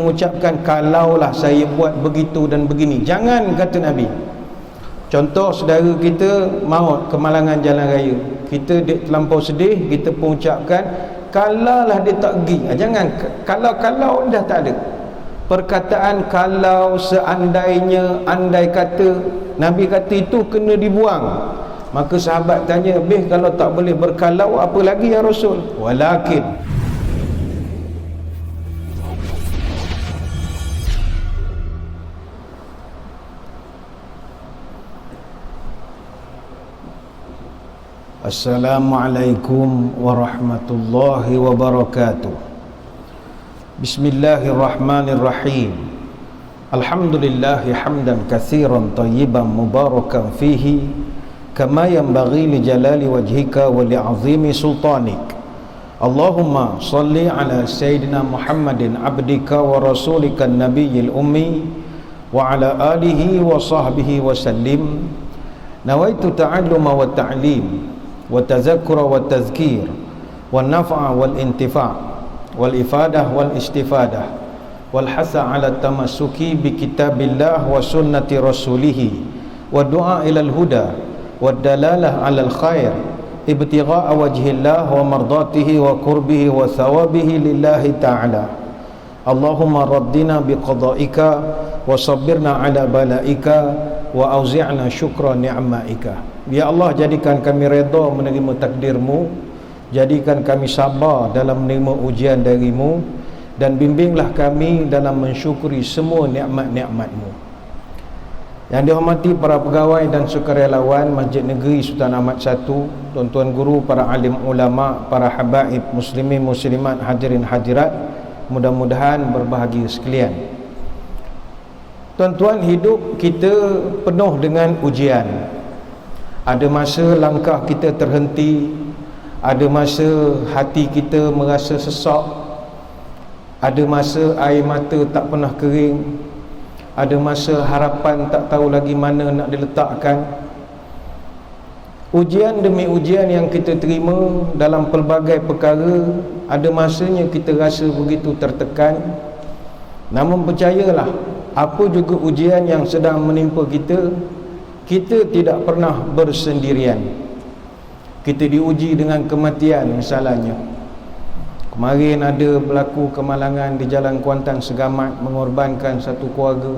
mengucapkan kalaulah saya buat begitu dan begini. Jangan, kata Nabi. Contoh, saudara kita maut, kemalangan jalan raya, kita terlampau sedih, kita pun ucapkan kalaulah dia tak pergi. Jangan, kalau dah tak ada. Perkataan kalau, seandainya, andai kata, Nabi kata itu kena dibuang. Maka sahabat tanya, kalau tak boleh berkalau, apa lagi ya Rasul? Walakin Assalamualaikum warahmatullahi wabarakatuh. Bismillahirrahmanirrahim. Alhamdulillahi hamdan katsiran tayyiban mubarakan fihi kama yanbaghi li jalali wajhika wa li 'azimi sultanik. Allahumma salli ala sayyidina Muhammadin abdika wa rasulika nabiyil ummi wa ala alihi wa sahbihi wa sallim. Nawaitu ta'alluma wa ta'lim wa tazakkura wa tazkir wa naf'a wal intifa' wal ifadah wal istifadah wal hasa ala tamassuki bi kitabillah wa sunnati rasulih wa du'a ila al huda wa dalalah ala al khair ibtigha'a wajhillah wa mardatihi wa qurbihi wa thawabihi lillahi ta'ala. Allahumma raddina bi qada'ika wa sabbirna ala bala'ika wa auzi'na syukra ni'maika. Ya Allah, jadikan kami redha menerima takdirmu, jadikan kami sabar dalam menerima ujian darimu, dan bimbinglah kami dalam mensyukuri semua nikmat-nikmatmu. Yang dihormati para pegawai dan sukarelawan Masjid Negeri Sultan Ahmad I, tuan-tuan guru, para alim ulama, para habaib muslimin muslimat, hadirin hadirat, mudah-mudahan berbahagia sekalian. Tuan-tuan, hidup kita penuh dengan ujian. Ada masa langkah kita terhenti, ada masa hati kita merasa sesak, ada masa air mata tak pernah kering, ada masa harapan tak tahu lagi mana nak diletakkan. Ujian demi ujian yang kita terima dalam pelbagai perkara, ada masanya kita rasa begitu tertekan. Namun percayalah, apa juga ujian yang sedang menimpa kita, kita tidak pernah bersendirian. Kita diuji dengan kematian misalnya. Kemarin ada berlaku kemalangan di Jalan Kuantan Segamat, mengorbankan satu keluarga,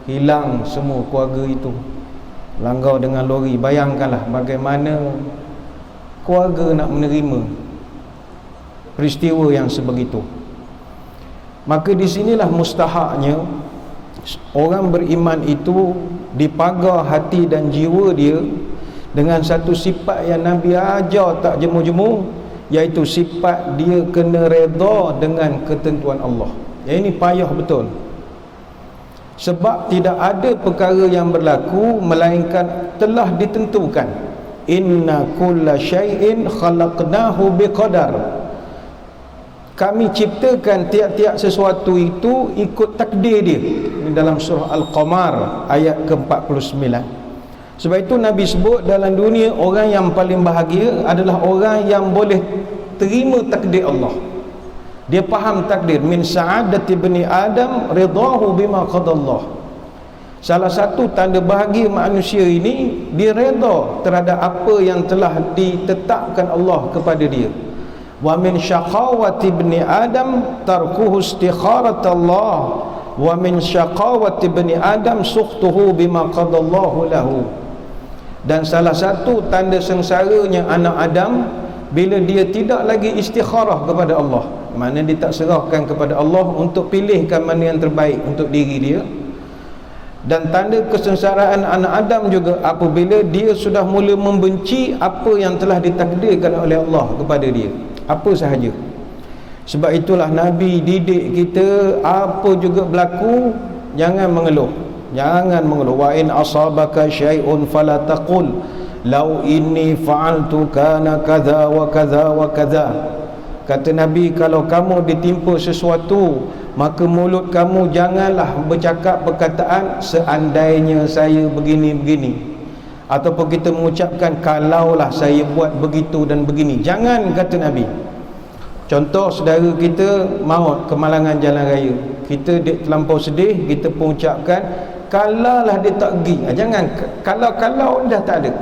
hilang semua keluarga itu, langgar dengan lori. Bayangkanlah bagaimana keluarga nak menerima peristiwa yang sebegitu. Maka di sinilah mustahaknya orang beriman itu dipagar hati dan jiwa dia dengan satu sifat yang Nabi ajar tak jemu-jemu, iaitu sifat dia kena redha dengan ketentuan Allah. Yang ini payah betul. Sebab tidak ada perkara yang berlaku melainkan telah ditentukan. Inna kulla syai'in khalaqnahu biqadar. Kami ciptakan tiap-tiap sesuatu itu ikut takdir dia. Ini dalam surah Al-Qamar ayat ke-49. Sebab itu Nabi sebut dalam dunia orang yang paling bahagia adalah orang yang boleh terima takdir Allah. Dia faham takdir. Min sa'adati bani Adam ridahu bima qadallah. Salah satu tanda bahagia manusia ini, dia redha terhadap apa yang telah ditetapkan Allah kepada dia. Wa min syaqawati ibni Adam tarkuhu istikharat Allah, wa min syaqawati ibni Adam sukhtuhu bima qadallahu lahu. Dan salah satu tanda sengsaranya anak Adam bila dia tidak lagi istikharah kepada Allah, maknanya dia tak serahkan kepada Allah untuk pilihkan mana yang terbaik untuk diri dia. Dan tanda kesengsaraan anak Adam juga apabila dia sudah mula membenci apa yang telah ditakdirkan oleh Allah kepada dia, apa sahaja. Sebab itulah Nabi didik kita, apa juga berlaku jangan mengeluh. Jangan mengeluh. Wa in asabaka syai'un fala taqul law inni fa'altu kana kadza wa kadza wa kadza. Kata Nabi, kalau kamu ditimpa sesuatu, maka mulut kamu janganlah bercakap perkataan seandainya saya begini-begini, ataupun kita mengucapkan kalaulah saya buat begitu dan begini. Jangan, kata Nabi. Contoh saudara kita maut kemalangan jalan raya, kita terlampau sedih, kita pun ucapkan kalaulah dia tak pergi. Jangan kalau dah tak ada.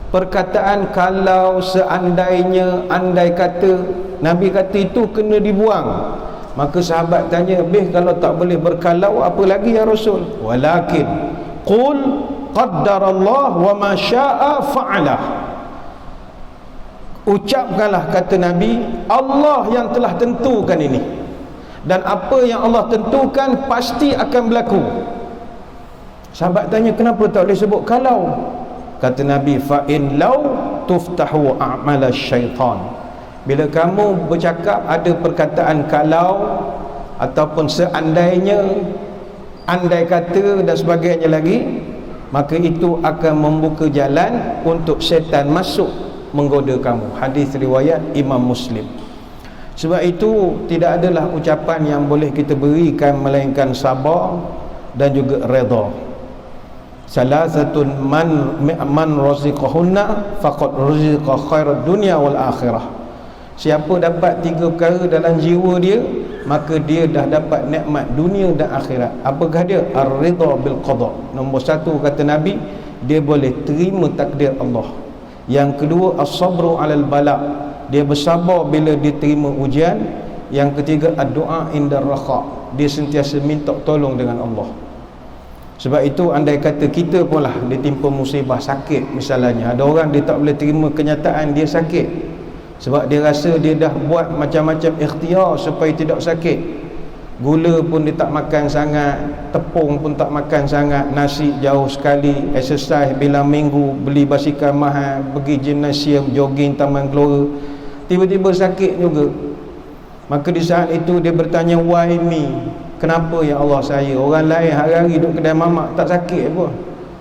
Perkataan kalau, seandainya, andai kata, Nabi kata itu kena dibuang. Maka sahabat tanya, kalau tak boleh berkalau, apa lagi ya Rasul? Walakin qul qaddarallah wa ma syaa fa'alah. Ucapkanlah, kata Nabi, Allah yang telah tentukan ini, dan apa yang Allah tentukan pasti akan berlaku. Sahabat tanya, kenapa tak boleh sebut kalau? Kata Nabi, fa in law tuftahu a'mal syaitan. Bila kamu bercakap ada perkataan kalau ataupun seandainya, andai kata dan sebagainya lagi, maka itu akan membuka jalan untuk syaitan masuk menggoda kamu. Hadis riwayat Imam Muslim. Sebab itu tidak adalah ucapan yang boleh kita berikan melainkan sabar dan juga redha. Salasatun man raziqahunna faqad raziqa khairat dunya wal akhirah. Siapa dapat 3 perkara dalam jiwa dia, maka dia dah dapat nikmat dunia dan akhirat. Apakah dia? Ar-ridha bil qada. Nombor 1 kata Nabi, dia boleh terima takdir Allah. Yang kedua, as-sabru 'alal bala, dia bersabar bila dia terima ujian. Yang ketiga, ad-du'a indar raha, dia sentiasa minta tolong dengan Allah. Sebab itu andai kata kita pun lah ditimpa musibah sakit misalnya, ada orang dia tak boleh terima kenyataan dia sakit, sebab dia rasa dia dah buat macam-macam ikhtiar supaya tidak sakit. Gula pun dia tak makan sangat, tepung pun tak makan sangat, nasi jauh sekali, exercise bilang minggu, beli basikal mahal, pergi gimnasium, jogging taman gelora, tiba-tiba sakit juga. Maka di saat itu dia bertanya, why me? Kenapa ya Allah saya? Orang lain hari-hari duduk kedai mamak tak sakit pun,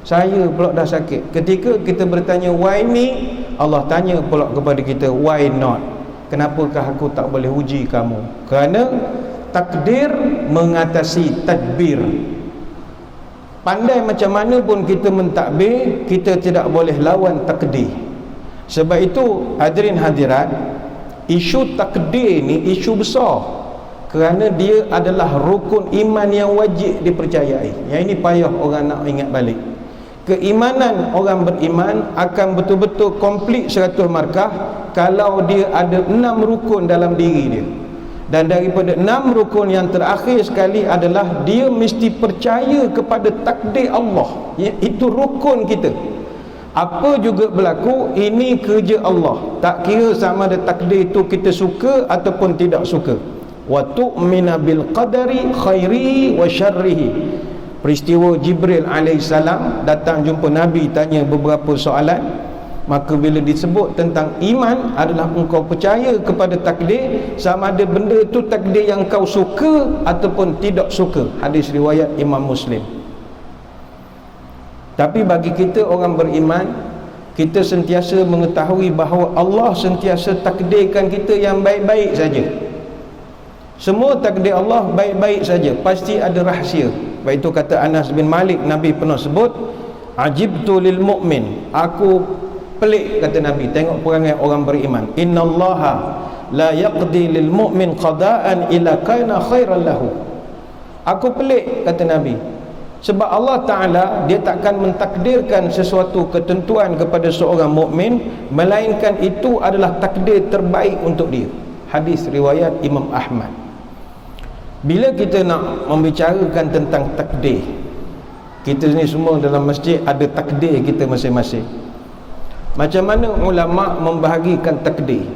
saya pula dah sakit. Ketika kita bertanya why me, Allah tanya pula kepada kita, why not? Kenapakah aku tak boleh uji kamu? Kerana takdir mengatasi tadbir. Pandai macam mana pun kita mentadbir, kita tidak boleh lawan takdir. Sebab itu hadirin hadirat, isu takdir ni isu besar, kerana dia adalah rukun iman yang wajib dipercayai. Yang ini payah orang nak ingat balik. Keimanan orang beriman akan betul-betul komplit 100 markah kalau dia ada 6 rukun dalam diri dia. Dan daripada 6 rukun yang terakhir sekali adalah dia mesti percaya kepada takdir Allah. Itu rukun kita. Apa juga berlaku, ini kerja Allah. Tak kira sama ada takdir itu kita suka ataupun tidak suka. Wa tu'mina bil qadari khairihi wa syarrihi. Peristiwa Jibril alaihissalam datang jumpa Nabi, tanya beberapa soalan. Maka bila disebut tentang iman adalah engkau percaya kepada takdir, sama ada benda itu takdir yang kau suka ataupun tidak suka. Hadis riwayat Imam Muslim. Tapi bagi kita orang beriman, kita sentiasa mengetahui bahawa Allah sentiasa takdirkan kita yang baik-baik saja. Semua takdir Allah baik-baik saja, pasti ada rahsia. Baik itu kata Anas bin Malik, Nabi pernah sebut, ajibtu lil mu'min, aku pelik, kata Nabi, tengok perangai orang beriman. Innallaha la yaqdi lil mu'min qada'an illa kana khairan lahu. Aku pelik, kata Nabi, sebab Allah Ta'ala dia takkan mentakdirkan sesuatu ketentuan kepada seorang mukmin melainkan itu adalah takdir terbaik untuk dia. Hadis riwayat Imam Ahmad. Bila kita nak membicarakan tentang takdir, kita ni semua dalam masjid ada takdir kita masing-masing. Macam mana ulama membahagikan takdir?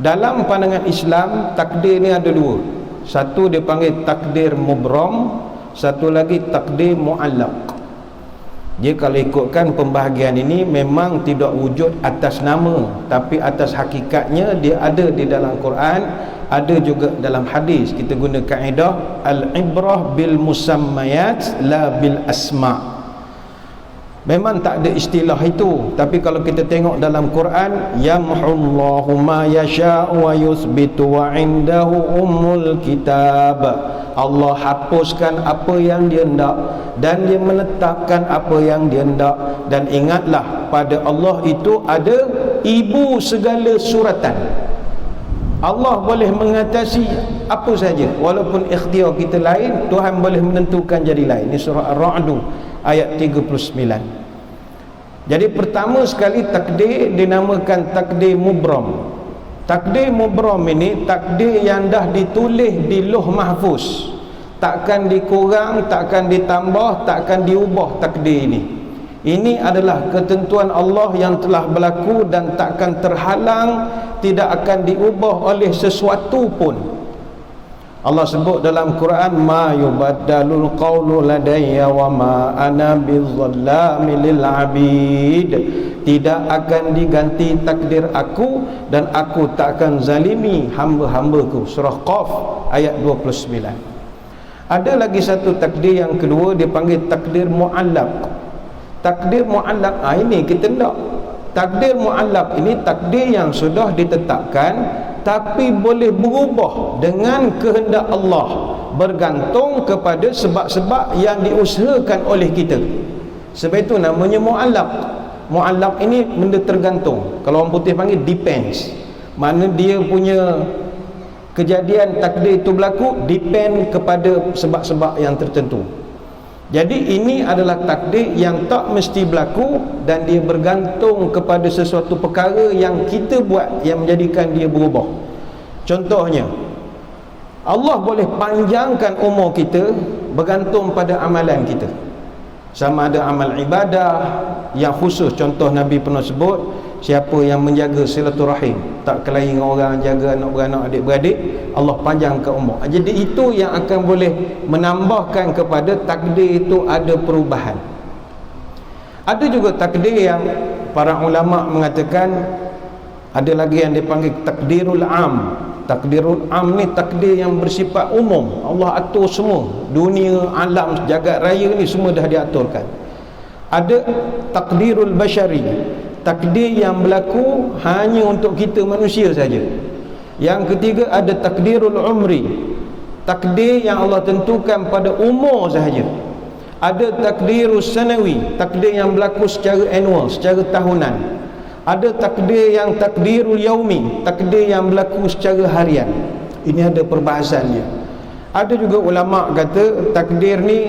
Dalam pandangan Islam, takdir ni ada 2. Satu dia panggil takdir mubram, satu lagi takdir mu'allaq. Dia kalau ikutkan pembahagian ini memang tidak wujud atas nama, tapi atas hakikatnya dia ada di dalam Quran, ada juga dalam hadis. Kita guna kaedah al-ibrah bil musammayat la bil asma'. Memang tak ada istilah itu, tapi kalau kita tengok dalam Quran, yamhullahu ma yasha' wa yuthbitu wa indahu ummul kitab. Allah hapuskan apa yang dia hendak dan dia menetapkan apa yang dia hendak. Dan ingatlah, pada Allah itu ada ibu segala suratan. Allah boleh mengatasi apa saja, walaupun ikhtiar kita lain, Tuhan boleh menentukan jadi lain. Ini surah Ar-Ra'd ayat 39. Jadi pertama sekali takdir dinamakan takdir mubram. Takdir mubram ini takdir yang dah ditulis di Lauh Mahfuz, takkan dikurang, takkan ditambah, takkan diubah takdir ini. Ini adalah ketentuan Allah yang telah berlaku dan takkan terhalang, tidak akan diubah oleh sesuatu pun. Allah sebut dalam Quran, ma yubaddalul qawlu ladayya wa ma ana bizzallami lil abid. Tidak akan diganti takdir aku dan aku tak akan zalimi hamba-hambaku. Surah Qaf ayat 29. Ada lagi satu takdir yang kedua, dipanggil takdir mu'allaq. Takdir mu'allaq, ini kita tak. Takdir mu'allaq ini takdir yang sudah ditetapkan tapi boleh berubah dengan kehendak Allah, bergantung kepada sebab-sebab yang diusahakan oleh kita. Sebab itu namanya mu'allaq. Mu'allaq ini benda tergantung. Kalau orang putih panggil depends. Mana dia punya kejadian takdir itu berlaku depend kepada sebab-sebab yang tertentu. Jadi ini adalah takdir yang tak mesti berlaku dan dia bergantung kepada sesuatu perkara yang kita buat yang menjadikan dia berubah. Contohnya, Allah boleh panjangkan umur kita bergantung pada amalan kita. Sama ada amal ibadah yang khusus, contoh Nabi pernah sebut, siapa yang menjaga silaturahim, tak kelahi dengan orang, jaga anak beranak, adik-beradik, Allah panjangkan umur. Jadi itu yang akan boleh menambahkan kepada takdir itu ada perubahan. Ada juga takdir yang para ulama mengatakan ada lagi yang dipanggil takdirul am. Takdirul am ni takdir yang bersifat umum. Allah atur semua, dunia, alam, jagat raya ni semua dah diaturkan. Ada takdirul basyari, takdir yang berlaku hanya untuk kita manusia saja. Yang ketiga ada takdirul umri, takdir yang Allah tentukan pada umur sahaja. Ada takdirus sanawi, takdir yang berlaku secara annual, secara tahunan. Ada takdir yang takdirul yaumi, takdir yang berlaku secara harian. Ini ada perbahasan dia. Ada juga ulama kata takdir ni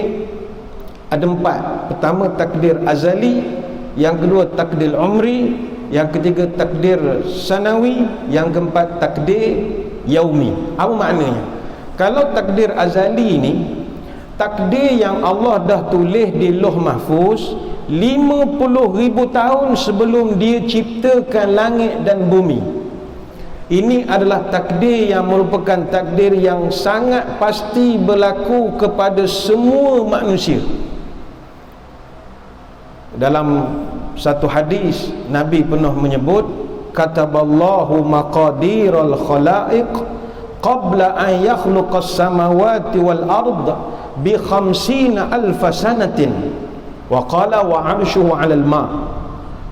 ada 4. Pertama takdir azali, yang kedua takdir umri, yang ketiga takdir sanawi, yang keempat takdir yaumi. Apa maknanya? Kalau takdir azali ni takdir yang Allah dah tulis di Lauh Mahfuz 50,000 tahun sebelum dia ciptakan langit dan bumi. Ini adalah takdir yang merupakan takdir yang sangat pasti berlaku kepada semua manusia. Dalam satu hadis Nabi pernah menyebut, kataballahu maqadiral khalaiq qabla an yakhluqas samawati wal ard bi 50,000 sanatin wa qala wa 'arshuhu 'alal ma.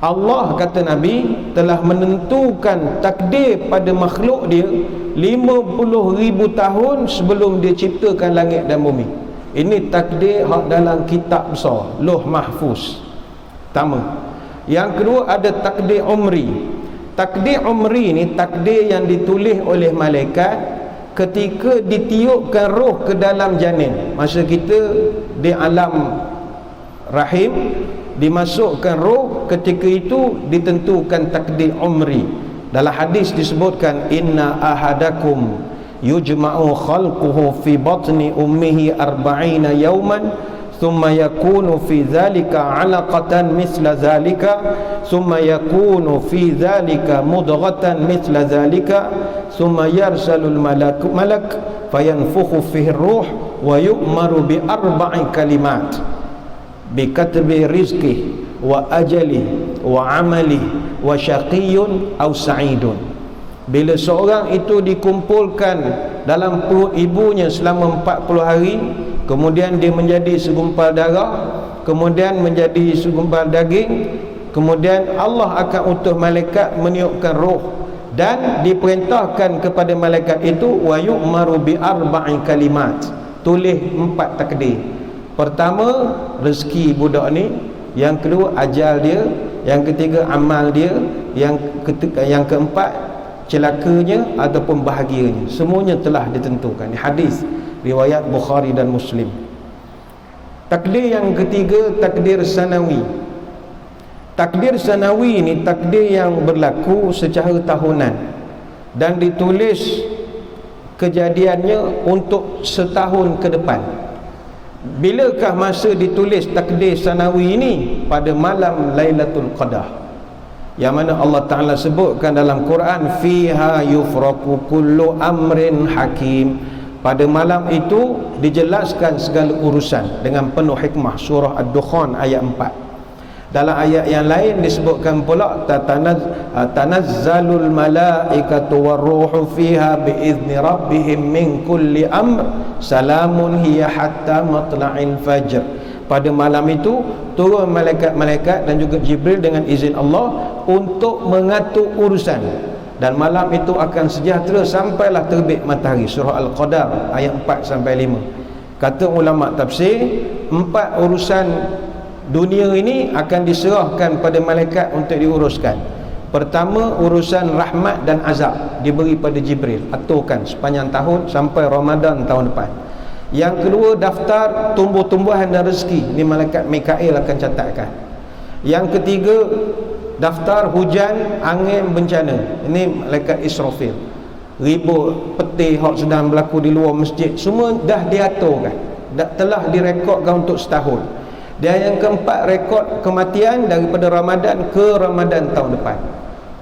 Allah kata Nabi telah menentukan takdir pada makhluk dia 50,000 tahun sebelum dia ciptakan langit dan bumi. Ini takdir dalam kitab besar Lauh Mahfuz. Pertama. Yang kedua ada takdir umri. Takdir umri ni takdir yang ditulis oleh malaikat ketika ditiupkan roh ke dalam janin. Masa kita di alam rahim dimasukkan roh, ketika itu ditentukan takdir umri. Dalam hadis disebutkan inna ahadakum yujma'u khalquhu fi batni ummihi 40 yawman thumma yakunu fi dhalika 'alaqatan mithla dhalika thumma yakunu fi dhalika mudghatan mithla dhalika thumma yarsalul malak fayanfukhu fihi ruh wa yu'maru bi 4 kalimat bi katbi rizqi wa ajali wa amali wa syaqiyyun aw sa'idun. Bila seorang itu dikumpulkan dalam perut ibunya selama 40 hari, kemudian dia menjadi segumpal darah, kemudian menjadi segumpal daging, kemudian Allah akan utus malaikat meniupkan roh dan diperintahkan kepada malaikat itu wa yu'maru bi 4 kalimat, tulis 4 takdir. Pertama, rezeki budak ni, yang kedua ajal dia, yang ketiga amal dia, yang keempat celakanya ataupun bahagianya, semuanya telah ditentukan. Hadis riwayat Bukhari dan Muslim. Takdir yang ketiga, takdir sanawi. Takdir sanawi ini takdir yang berlaku secara tahunan dan ditulis kejadiannya untuk setahun ke depan. Bilakah masa ditulis takdir sanawi ini? Pada malam Lailatul Qadar, yang mana Allah Ta'ala sebutkan dalam Quran, fiha yufraku kullu amrin hakim. Pada malam itu dijelaskan segala urusan dengan penuh hikmah. Surah Ad-Dukhan ayat 4. Dalam ayat yang lain disebutkan pula, tanazzalul malaikatu warruhu fiha biizni rabbihim min kulli amr salamun hiya hatta matla'il fajr. Pada malam itu turun malaikat-malaikat dan juga Jibril dengan izin Allah untuk mengatur urusan, dan malam itu akan sejahtera sampailah terbit matahari. Surah Al-Qadar ayat 4 sampai 5. Kata ulama tafsir, 4 urusan dunia ini akan diserahkan pada malaikat untuk diuruskan. Pertama, urusan rahmat dan azab diberi pada Jibril, aturkan sepanjang tahun sampai Ramadan tahun depan. Yang kedua, daftar tumbuh-tumbuhan dan rezeki, ni malaikat Mikail akan catatkan. Yang ketiga, daftar hujan, angin, bencana, ini malaikat Israfil. Ribut peti hak sedang berlaku di luar masjid, semua dah diaturkan, telah direkodkan untuk setahun. Dan yang keempat, rekod kematian daripada Ramadan ke Ramadan tahun depan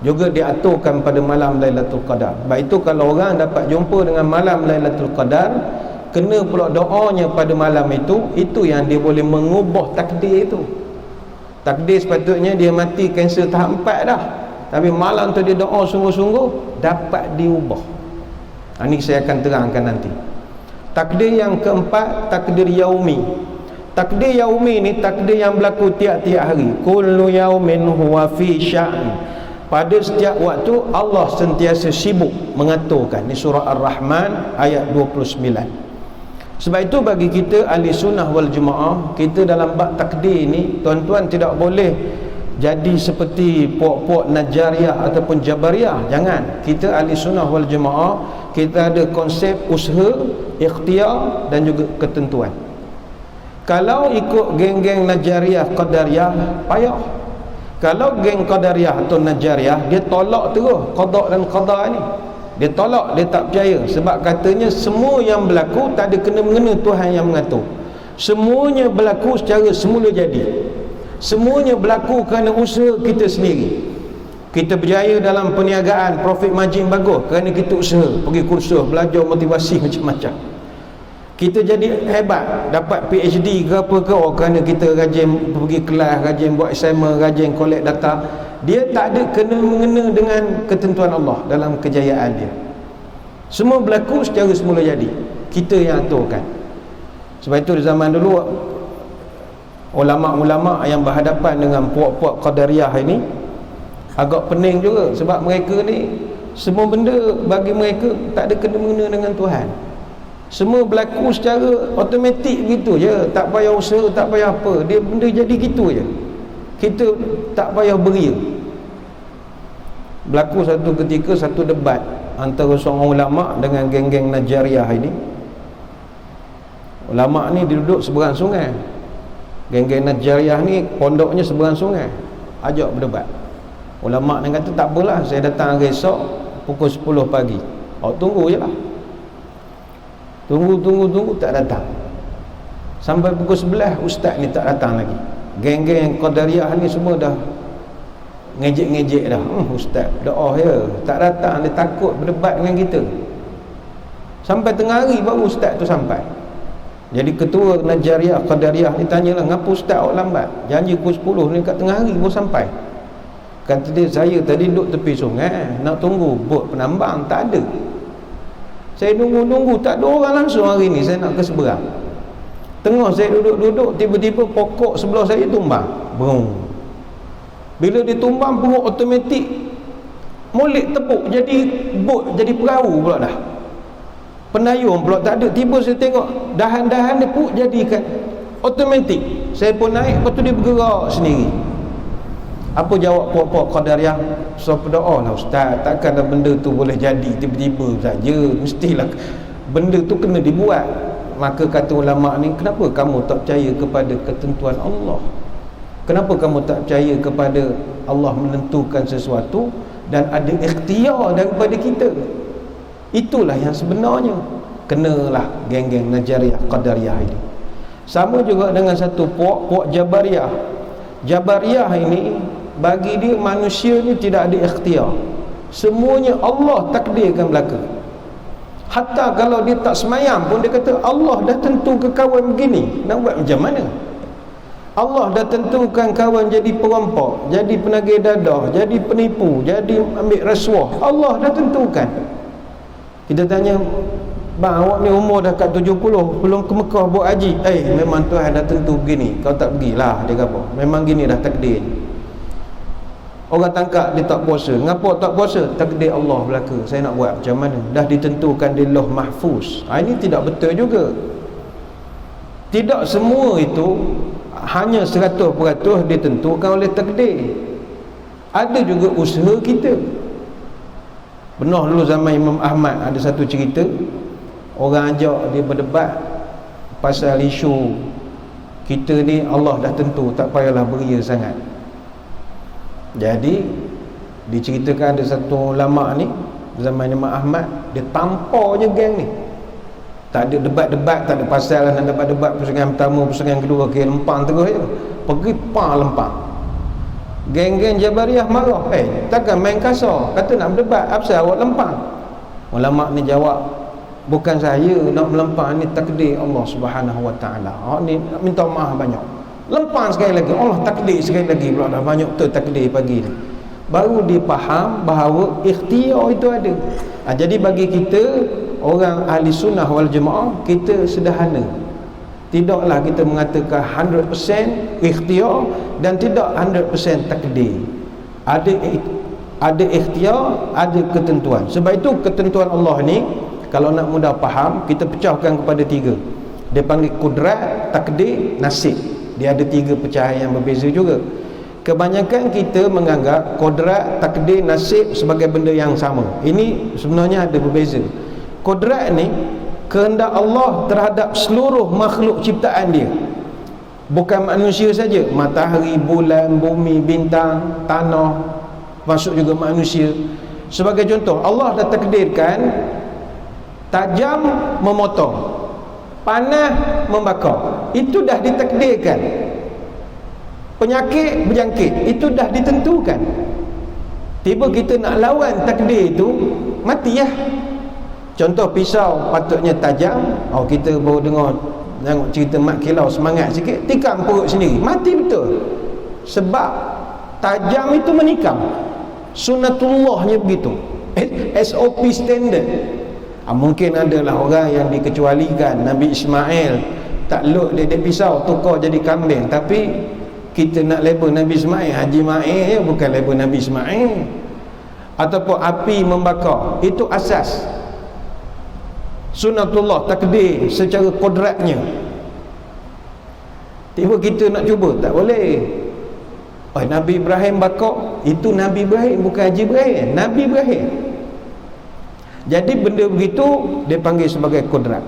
juga diaturkan pada malam Lailatul Qadar. Sebab itu kalau orang dapat jumpa dengan malam Lailatul Qadar, kena pula doanya pada malam itu yang dia boleh mengubah takdir itu. Takdir sepatutnya dia mati kanser tahap 4 dah, tapi malam tu dia doa sungguh-sungguh, dapat diubah. Ini saya akan terangkan nanti. Takdir yang keempat, takdir yaumi. Takdir yaumi ni takdir yang berlaku tiap-tiap hari. Kullu yaumin huwa fi sya'n. Pada setiap waktu Allah sentiasa sibuk mengaturkan. Ini surah Ar-Rahman ayat 29. Sebab itu bagi kita ahli sunnah wal jemaah, kita dalam bab takdir ni, tuan-tuan tidak boleh jadi seperti puak-puak Najariyah ataupun Jabariyah. Jangan. Kita ahli sunnah wal jemaah, kita ada konsep usaha, ikhtiar dan juga ketentuan. Kalau ikut geng-geng Najariyah, Qadariyah, payah. Kalau geng Qadariyah atau Najariyah, dia tolak terus qada dan qada ni. Dia tolak, dia tak percaya. Sebab katanya semua yang berlaku tak ada kena-mengena Tuhan yang mengatur. Semuanya berlaku secara semula jadi. Semuanya berlaku kerana usaha kita sendiri. Kita berjaya dalam perniagaan, profit margin bagus kerana kita usaha, pergi kursus, belajar motivasi macam-macam. Kita jadi hebat, dapat PhD ke apa ke, kerana kita rajin pergi kelas, rajin buat assignment, rajin collect data. Dia tak ada kena-mengena dengan ketentuan Allah dalam kejayaan dia. Semua berlaku secara semula jadi, kita yang aturkan. Sebab itu di zaman dulu, ulama-ulama yang berhadapan dengan puak-puak Qadariyah ini agak pening juga. Sebab mereka ni, semua benda bagi mereka tak ada kena-mengena dengan Tuhan. Semua berlaku secara automatik begitu je, tak payah usaha, tak payah apa, dia benda jadi gitu je. Kita tak payah beria. Berlaku satu ketika satu debat antara seorang ulama dengan geng-geng Najariyah ini. Ulama ni duduk seberang sungai, geng-geng Najariyah ni pondoknya seberang sungai, ajak berdebat. Ulama ni kata tak apalah, saya datang hari esok pukul 10 pagi. Tunggu je lah. Tunggu tak datang. Sampai pukul 11 ustaz ni tak datang lagi. Geng-geng Qadariyah ni semua dah ngejek-ngejek dah. Ustaz doa ya, tak datang, dia takut berdebat dengan kita. Sampai tengah hari baru ustaz tu sampai. Jadi ketua Najariyah Qadariyah ni tanyalah, ngapa ustaz awak lambat? Janji pukul 10 ni, kat tengah hari baru sampai. Kata dia, saya tadi duduk tepi sungai nak tunggu bot penambang, tak ada. Saya nunggu-nunggu, tak ada orang langsung hari ni, saya nak ke seberang. Tengah saya duduk-duduk, tiba-tiba pokok sebelah saya tumbang. Boom. Bila dia tumbang, perut automatik molek tepuk, jadi bot, jadi perahu pula dah. Penayung pula tak ada. Tiba saya tengok dahan-dahan dia pun jadikan automatik. Saya pun naik, lepas tu dia bergerak sendiri. Apa jawab puak-puak Qadariyah? So berdoa lah ustaz, takkanlah benda tu boleh jadi tiba-tiba saja, mestilah benda tu kena dibuat. Maka kata ulama ni, kenapa kamu tak percaya kepada ketentuan Allah? Kenapa kamu tak percaya kepada Allah menentukan sesuatu dan ada ikhtiar daripada kita? Itulah yang sebenarnya. Kenalah geng-geng Najariyah Qadariyah ini. Sama juga dengan satu puak Jabariyah. Jabariyah ini, bagi dia manusia ni tidak ada ikhtiar. Semuanya Allah takdirkan berlaku. Hatta kalau dia tak semayang pun dia kata Allah dah tentu ke kawan begini, nak buat macam mana? Allah dah tentukan kawan jadi perampok, jadi penagih dadah, jadi penipu, jadi ambil rasuah. Allah dah tentukan. Kita tanya, bang, awak ni umur dah kat 70, belum ke Mekah buat haji. Memang Tuhan dah tentu begini, kau tak pergilah. Dia kata, memang gini dah takdir. Orang tangkap dia tak puasa. Ngapa tak puasa? Takdir Allah berlaku. Saya nak buat macam mana? Dah ditentukan di Lauh Mahfuz. Ini tidak betul juga. Tidak semua itu hanya 100% ditentukan oleh takdir. Ada juga usaha kita. Benar dulu zaman Imam Ahmad ada satu cerita, orang ajak dia berdebat pasal isu kita ni Allah dah tentu, tak payahlah beria sangat. Jadi diceritakan ada satu ulama ni zaman Imam Ahmad, dia tampar je geng ni. Tak ada debat-debat, tak ada pasal nak debat-debat pusingan pertama, pusingan kedua, ke lempang terus je. Pergi lempang. Geng-geng Jabariyah marah, takkan main kasar, kata nak berdebat, apa sebab awak lempang? Ulama ni jawab, bukan saya nak melempang, ni takdir Allah Subhanahu Wa Taala. Ni minta maaf banyak. Lempang sekali lagi, Allah takdir sekali lagi pula, dah banyak tu takdir pagi ni. Baru dia faham bahawa ikhtiar itu ada. Jadi bagi kita orang ahli sunnah wal jemaah, kita sederhana. Tidaklah kita mengatakan 100% ikhtiar dan tidak 100% takdir. Ada ikhtiar, ada ketentuan. Sebab itu ketentuan Allah ni, kalau nak mudah faham, kita pecahkan kepada 3. Dia panggil kudrat, takdir, nasib. Dia ada 3 pecahan yang berbeza juga. Kebanyakan kita menganggap kudrat, takdir, nasib sebagai benda yang sama. Ini sebenarnya ada berbeza. Kudrat ni kehendak Allah terhadap seluruh makhluk ciptaan dia, bukan manusia saja. Matahari, bulan, bumi, bintang, tanah, masuk juga manusia. Sebagai contoh, Allah dah takdirkan tajam memotong, panas membakar. Itu dah ditakdirkan. Penyakit berjangkit, itu dah ditentukan. Tiba kita nak lawan takdir itu, mati ya. Contoh pisau patutnya tajam, kita baru tengok cerita Mat Kilau, semangat sikit, tikam perut sendiri, mati betul. Sebab tajam itu menikam. Sunnatullahnya begitu, SOP standard. Mungkin adalah orang yang dikecualikan, Nabi Ismail tak luk dia pisau, tukar jadi kambing. Tapi kita nak label Nabi Ismail, Haji Mail, bukan label Nabi Ismail. Ataupun api membakar, itu asas sunnatullah, takdir secara kodratnya. Tiba kita nak cuba, tak boleh. Nabi Ibrahim bakar, itu Nabi Ibrahim, bukan Haji Ibrahim, Nabi Ibrahim. Jadi benda begitu dia panggil sebagai kodrat.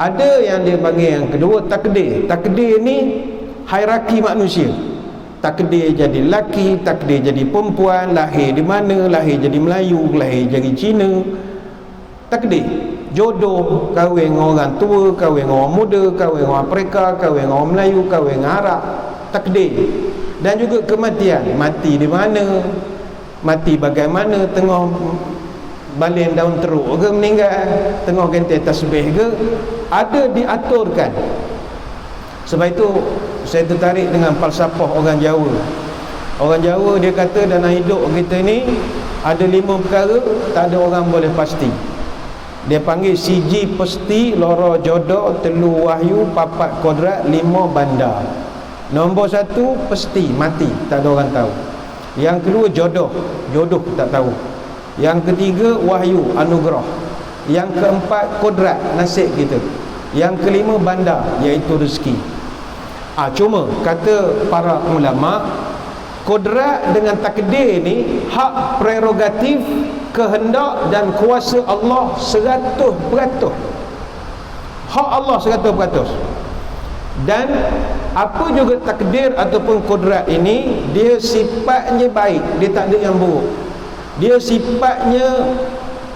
Ada yang dia panggil yang kedua, takdir. Takdir ni hierarki manusia. Takdir jadi lelaki, takdir jadi perempuan, lahir di mana, lahir jadi Melayu, lahir jadi Cina. Takdir jodoh, kahwin dengan orang tua, kahwin dengan orang muda, kahwin dengan orang Afrika, kahwin dengan orang Melayu, kahwin dengan Arab. Takdir. Dan juga kematian, mati di mana, mati bagaimana, tengah balin daun teruk ke meninggal, tengah gentai tasbih ke, ada diaturkan. Sebab itu saya tertarik dengan falsafah orang Jawa. Orang Jawa dia kata dalam hidup kita ni ada 5 perkara tak ada orang boleh pasti. Dia panggil siji pasti, loro jodoh, telu wahyu, papat kodrat, 5 bandar. Nombor 1 pasti, mati, tak ada orang tahu. Yang kedua jodoh, jodoh tak tahu. Yang ketiga wahyu, anugerah. Yang keempat kodrat, nasib kita. Yang kelima bandar, iaitu rezeki. Cuma kata para ulama, Kodrat dengan takdir ni hak prerogatif, kehendak dan kuasa Allah 100%. Hak Allah 100%. Dan apa juga takdir ataupun kodrat ini, dia sifatnya baik, dia tak ada yang buruk. Dia sifatnya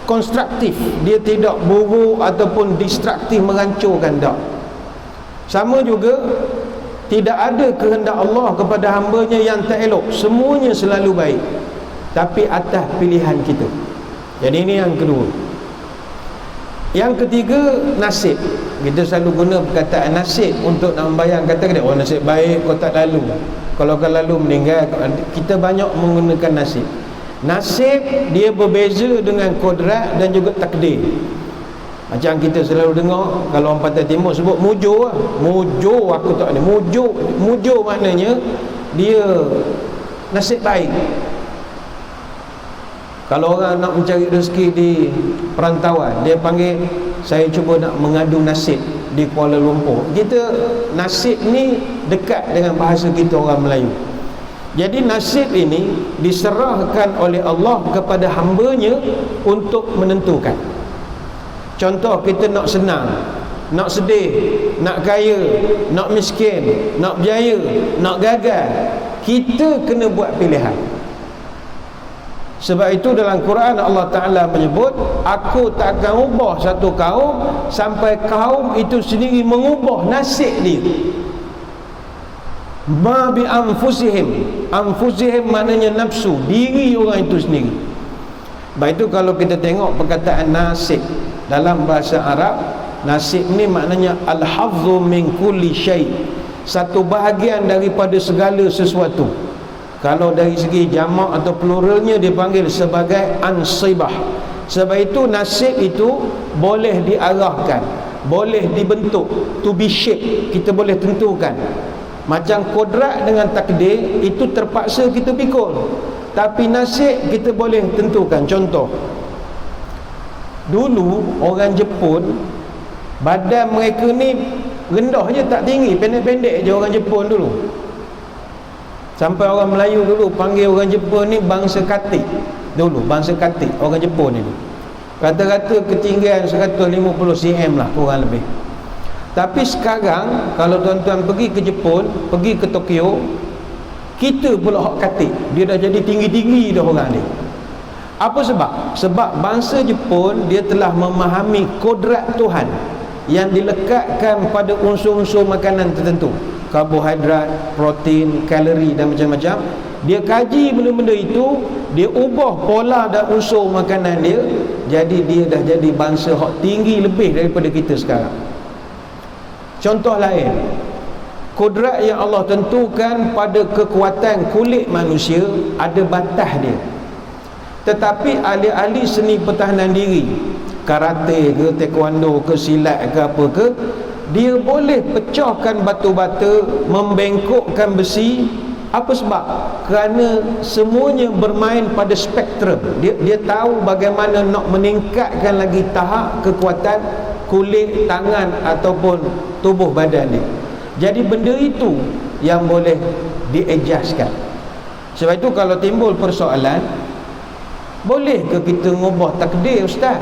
konstruktif, dia tidak buruk ataupun destruktif, menghancurkan, tak. Sama juga tidak ada kehendak Allah kepada hamba-Nya yang tak elok, semuanya selalu baik, tapi atas pilihan kita. Jadi ini yang kedua. Yang ketiga, nasib. Kita selalu guna perkataan nasib untuk nak membayang, kata dia, oh nasib baik kau tak lalu, kalau kau lalu meninggal. Kita banyak menggunakan nasib. Nasib dia berbeza dengan kodrat dan juga takdir. Macam kita selalu dengar kalau orang Pantai Timur sebut mujur lah. Mujur aku tak ada. Mujur maknanya dia nasib baik. Kalau orang nak mencari rezeki di perantauan, dia panggil, saya cuba nak mengadu nasib di Kuala Lumpur. Kita nasib ni dekat dengan bahasa kita orang Melayu. Jadi nasib ini diserahkan oleh Allah kepada hamba-Nya untuk menentukan. Contoh, kita nak senang, nak sedih, nak kaya, nak miskin, nak berjaya, nak gagal, kita kena buat pilihan. Sebab itu dalam Quran Allah Ta'ala menyebut, aku tak akan ubah satu kaum sampai kaum itu sendiri mengubah nasib dia. Ma bi anfusihim. Anfusihim maknanya nafsu, diri orang itu sendiri. Baik itu kalau kita tengok perkataan nasib dalam bahasa Arab, nasib ni maknanya al-hafzu min kulli syai', satu bahagian daripada segala sesuatu. Kalau dari segi jamak atau pluralnya dipanggil sebagai ansibah. Sebab itu nasib itu boleh diarahkan, boleh dibentuk, to be shaped, kita boleh tentukan. Macam kodrat dengan takdir itu terpaksa kita pikul, tapi nasib kita boleh tentukan. Contoh, dulu orang Jepun, badan mereka ni rendah je, tak tinggi, pendek-pendek je orang Jepun dulu. Sampai orang Melayu dulu panggil orang Jepun ni bangsa katik. Dulu bangsa katik orang Jepun ni, rata-rata ketinggian 150 cm lah kurang lebih. Tapi sekarang kalau tuan-tuan pergi ke Jepun, pergi ke Tokyo, kita pula hak katik, dia dah jadi tinggi-tinggi dah orang ni. Apa sebab? Sebab bangsa Jepun dia telah memahami kodrat Tuhan yang dilekatkan pada unsur-unsur makanan tertentu, karbohidrat, protein, kalori dan macam-macam. Dia kaji benda-benda itu, dia ubah pola dan unsur makanan dia, jadi dia dah jadi bangsa hak tinggi lebih daripada kita sekarang. Contoh lain, kodrat yang Allah tentukan pada kekuatan kulit manusia ada batas dia. Tetapi ahli-ahli seni pertahanan diri, karate ke, taekwondo ke, silat ke, apa ke, dia boleh pecahkan batu bata, membengkokkan besi. Apa sebab? Kerana semuanya bermain pada spektrum. Dia tahu bagaimana nak meningkatkan lagi tahap kekuatan kulit, tangan ataupun tubuh badan dia. Jadi benda itu yang boleh di-adjustkan. Sebab itu kalau timbul persoalan, boleh ke kita ngubah takdir, Ustaz?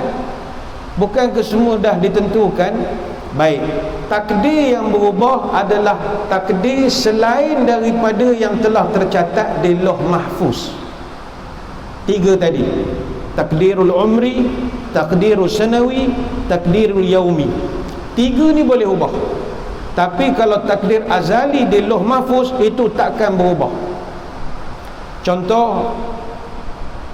Bukankah semua dah ditentukan? Baik, takdir yang berubah adalah takdir selain daripada yang telah tercatat di Lauh Mahfuz. 3 tadi, takdirul umri, takdirul sanawi, takdirul yaumi. 3 ni boleh ubah. Tapi kalau takdir azali di Lauh Mahfuz itu takkan berubah. Contoh,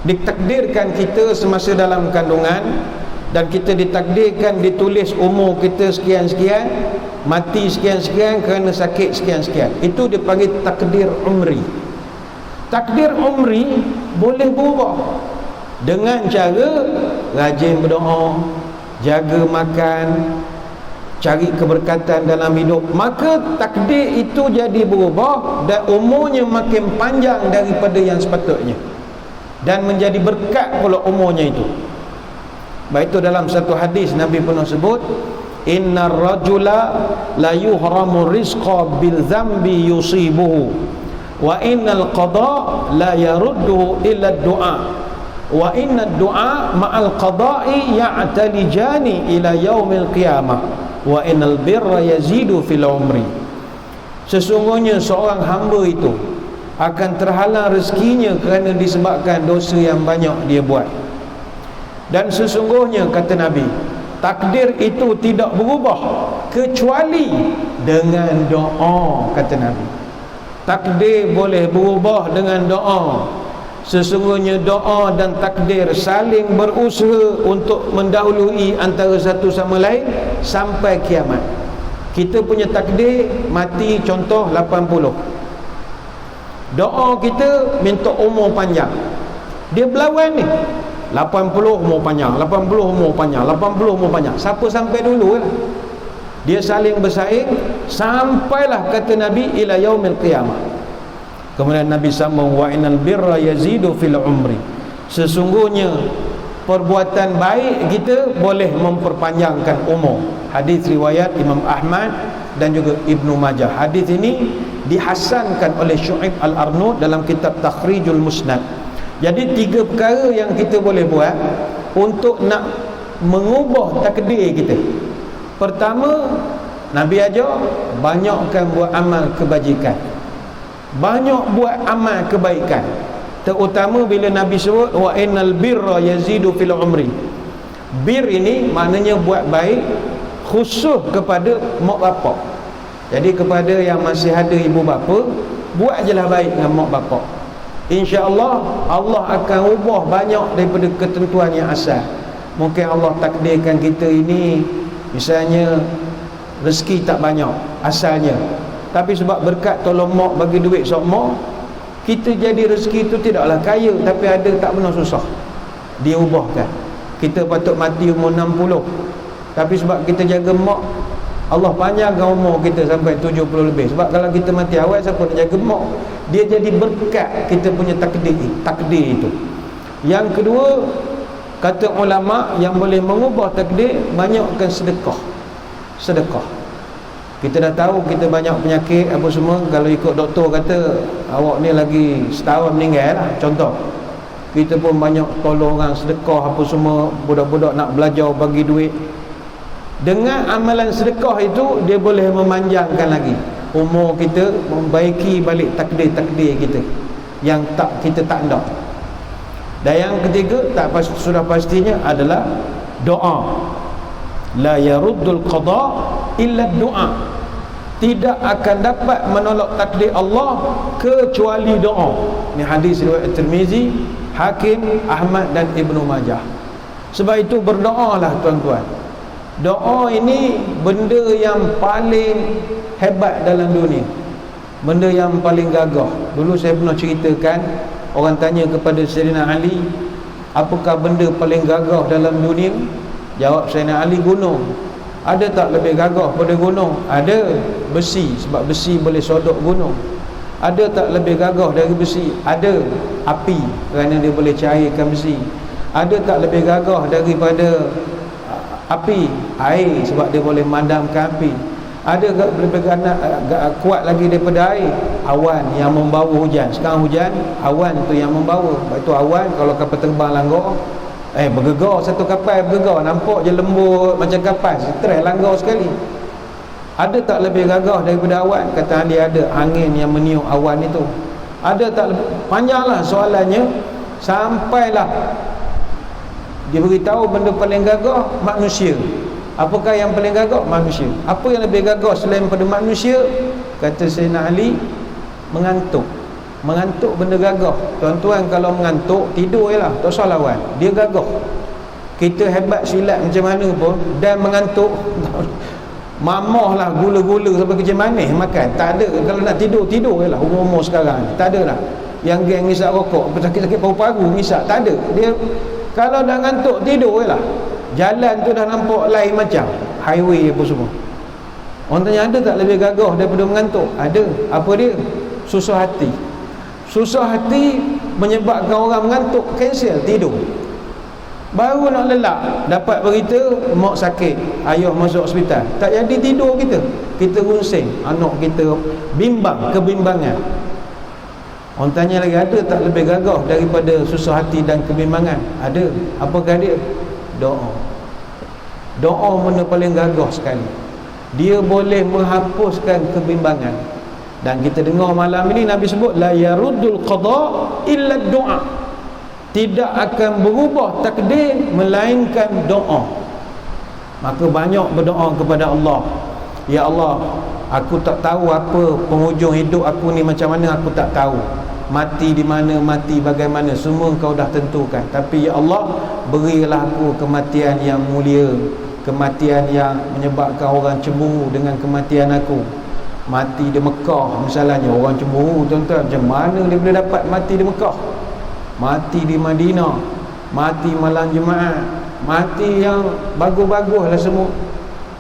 ditakdirkan kita semasa dalam kandungan, dan kita ditakdirkan ditulis umur kita sekian-sekian, mati sekian-sekian kerana sakit sekian-sekian. Itu dipanggil takdir umri. Takdir umri boleh berubah dengan cara rajin berdoa, jaga makan, cari keberkatan dalam hidup. Maka takdir itu jadi berubah dan umurnya makin panjang daripada yang sepatutnya, dan menjadi berkat pula umurnya itu. Baik itu dalam satu hadis Nabi pernah sebut, innar rajula la yuhramu rizqa bil zambi yusibuhu. wa innal qada la yaruddu illa du'a wa inna du'a ma'al qada'i ya'talijani ila yaumil qiyamah wa innal birra yazidu fil umri. Sesungguhnya seorang hamba itu akan terhalang rezekinya kerana disebabkan dosa yang banyak dia buat. Dan sesungguhnya, kata Nabi, takdir itu tidak berubah kecuali dengan doa, kata Nabi. Takdir boleh berubah dengan doa. Sesungguhnya doa dan takdir saling berusaha untuk mendahului antara satu sama lain sampai kiamat. Kita punya takdir mati contoh 80. Doa kita minta umur panjang. Dia berlawan ni. 80 umur panjang, 80 umur panjang, 80 umur panjang. Siapa sampai dulu lah. Dia saling bersaing sampailah, kata Nabi, ila yaumil qiyamah. Kemudian Nabi sambung, wa innal birra yazidu fil umri. Sesungguhnya perbuatan baik kita boleh memperpanjangkan umur. Hadis riwayat Imam Ahmad dan juga Ibnu Majah. Hadis ini dihasankan oleh Syu'aib Al-Arnud dalam kitab Takhrijul Musnad. Jadi 3 perkara yang kita boleh buat untuk nak mengubah takdir kita. Pertama, Nabi ajar banyakkan buat amal kebajikan. Banyak buat amal kebaikan. Terutama bila Nabi sebut wa innal birra yazidu fil umri. Bir ini maknanya buat baik khusus kepada mak bapak. Jadi kepada yang masih ada ibu bapa, buat je lah baik dengan mak bapak. InsyaAllah Allah akan ubah banyak daripada ketentuan yang asal. Mungkin Allah takdirkan kita ini misalnya rezeki tak banyak asalnya, tapi sebab berkat tolong mak bagi duit sok mak, kita jadi rezeki itu tidaklah kaya, tapi ada tak pernah susah. Dia ubahkan. Kita patut mati umur 60, tapi sebab kita jaga mak, Allah panjangkan umur kita sampai 70 lebih. Sebab kalau kita mati awal, siapa nak jaga mak? Dia jadi berkat kita punya takdir itu. Yang kedua, kata ulama, yang boleh mengubah takdir, banyakkan sedekah. Sedekah. Kita dah tahu kita banyak penyakit apa semua. Kalau ikut doktor kata awak ni lagi setahun meninggal lah, contoh. Kita pun banyak tolong orang, sedekah apa semua. Budak-budak nak belajar bagi duit. Dengan amalan sedekah itu, dia boleh memanjangkan lagi umur kita, membaiki balik takdir-takdir kita yang tak kita tak nak. Dan yang ketiga, sudah pastinya adalah doa. La yaruddul qada illa doa. Tidak akan dapat menolak takdir Allah kecuali doa. Ini hadis riwayat Tirmizi, Hakim, Ahmad dan Ibnu Majah. Sebab itu berdoalah tuan-tuan. Doa ini benda yang paling hebat dalam dunia, benda yang paling gagah. Dulu saya pernah ceritakan, orang tanya kepada Sayyidina Ali, apakah benda paling gagah dalam dunia? Jawab Sayyidina Ali, gunung. Ada tak lebih gagah pada gunung? Ada. Besi, sebab besi boleh sodok gunung. Ada tak lebih gagah dari besi? Ada. Api, kerana dia boleh cairkan besi. Ada tak lebih gagah daripada api? Air, sebab dia boleh madamkan api. Ada tak lebih kuat lagi daripada air? Awan yang membawa hujan. Sekarang hujan, awan tu yang membawa. Sebab itu awan, kalau kapal terbang langgar, bergegar, satu kapal bergegar, nampak je lembut macam kapal, stres langgar sekali. Ada tak lebih gagah daripada awan? Kata ahli ada, angin yang meniup awan itu. Ada tak lebih, panjanglah soalannya, sampailah dia beritahu benda paling gagah manusia. Apakah yang paling gagah? Manusia. Apa yang lebih gagah selain pada manusia? Kata Sayyidina Ali, mengantuk. Mengantuk benda gagah. Tuan-tuan kalau mengantuk, tidur je lah, tak usah lawan. Dia gagah. Kita hebat silat macam mana pun, dan mengantuk, mamah lah gula-gula sampai kecil manis makan. Tak ada. Kalau nak tidur, tidur je lah. Umur-umur sekarang tak ada lah. Yang geng ngisap rokok, sakit-sakit paru-paru ngisap, tak ada. Dia kalau dah ngantuk, tidur je lah. Jalan tu dah nampak lain macam highway apa semua. Orang tanya, ada tak lebih gagah daripada mengantuk? Ada. Apa dia? Susah hati. Susah hati menyebabkan orang mengantuk, cancel tidur. Baru nak lelak, dapat berita mak sakit, ayah masuk hospital, tak jadi tidur kita. Kita runsing, anak kita bimbang, kebimbangan. Orang tanya lagi, ada tak lebih gagah daripada susah hati dan kebimbangan? Ada. Apakah dia? Doa. Doa mana paling gagah sekali. Dia boleh menghapuskan kebimbangan. Dan kita dengar malam ini Nabi sebut, la yaruddul qada illa doa. Tidak akan berubah takdir melainkan doa. Maka banyak berdoa kepada Allah. Ya Allah, aku tak tahu apa penghujung hidup aku ni macam mana, aku tak tahu. Mati di mana, mati bagaimana, semua Engkau dah tentukan. Tapi ya Allah, berilah aku kematian yang mulia, kematian yang menyebabkan orang cemburu dengan kematian aku. Mati di Mekah misalnya, orang cemburu, tuan-tuan, macam mana dia boleh dapat mati di Mekah? Mati di Madinah, mati malam Jumaat, mati yang bagus-bagus lah semua.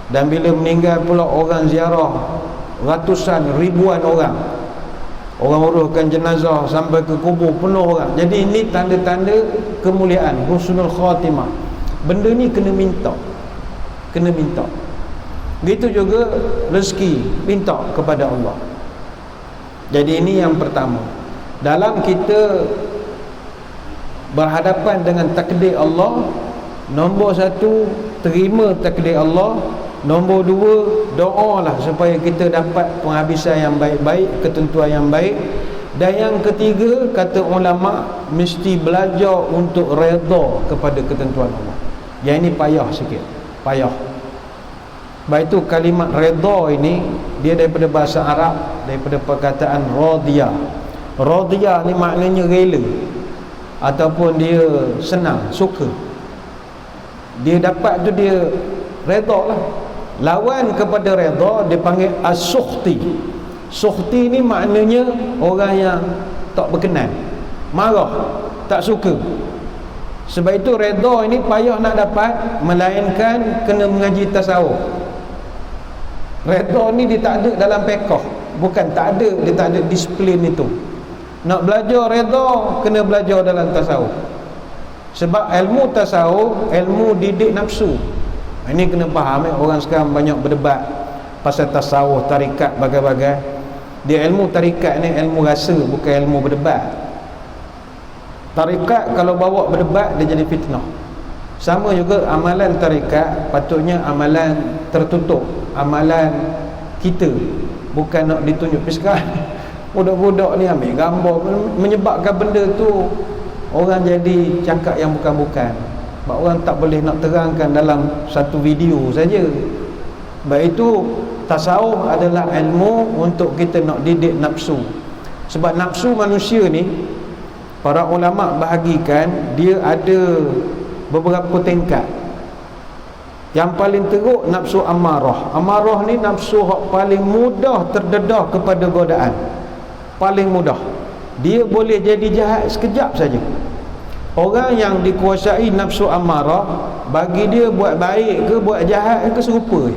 Dan bila meninggal pula orang ziarah ratusan, ribuan orang. Orang uruskan jenazah sampai ke kubur penuh orang. Jadi ini tanda-tanda kemuliaan, husnul khatimah. Benda ni kena minta. Kena minta. Begitu juga rezeki, minta kepada Allah. Jadi ini yang pertama. Dalam kita berhadapan dengan takdir Allah, nombor satu, terima takdir Allah. Nombor dua, doalah supaya kita dapat penghabisan yang baik-baik, ketentuan yang baik. Dan yang ketiga, kata ulama, mesti belajar untuk redha kepada ketentuan Allah. Yang ini payah sikit, payah. Baik itu kalimat redha ini, dia daripada bahasa Arab, daripada perkataan radiyah. Radiyah ni maknanya rela, ataupun dia senang, suka. Dia dapat tu dia redha lah. Lawan kepada redha dipanggil as-sukhti. Sukhti ni maknanya orang yang tak berkenan, marah, tak suka. Sebab itu redha ini payah nak dapat, melainkan kena mengaji tasawuf. Redha ni dia tak ada dalam fiqh, bukan tak ada, dia tak ada disiplin itu. Nak belajar redha kena belajar dalam tasawuf. Sebab ilmu tasawuf, ilmu didik nafsu. Ini kena faham. Orang sekarang banyak berdebat pasal tasawuf, tarikat, bagai-bagai. Dia ilmu tarikat ni ilmu rasa, bukan ilmu berdebat. Tarikat kalau bawa berdebat, dia jadi fitnah. Sama juga amalan tarikat, patutnya amalan tertutup, amalan kita, bukan nak ditunjuk. Sekarang budak-budak ni ambil gambar, menyebabkan benda tu orang jadi cakap yang bukan-bukan. Sebab orang tak boleh nak terangkan dalam satu video saja. Baik itu, tasawuf adalah ilmu untuk kita nak didik nafsu. Sebab nafsu manusia ni, para ulama bahagikan dia ada beberapa tingkat. Yang paling teruk nafsu amarah. Amarah ni nafsu yang paling mudah terdedah kepada godaan. Paling mudah. Dia boleh jadi jahat sekejap saja. Orang yang dikuasai nafsu amarah, bagi dia buat baik ke buat jahat ke serupa.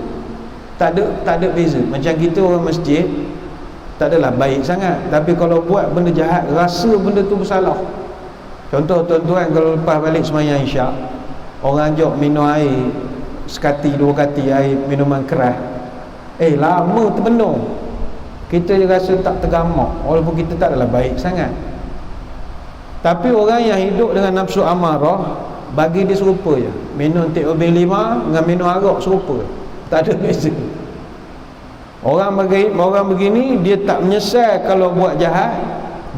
Tak ada beza. Macam kita orang masjid, tak adalah baik sangat, tapi kalau buat benda jahat, rasa benda tu bersalah. Contoh tuan-tuan, kalau lepas balik sembahyang isyak, orang ajak minum air sekati dua kati, air minuman keras, lama terbenung, kita rasa tak tergamak, walaupun kita tak adalah baik sangat. Tapi orang yang hidup dengan nafsu amarah, bagi dia serupa je. Minum teh obeng 5 dengan minum arak serupa, tak ada beza. Orang begini dia tak menyesal kalau buat jahat,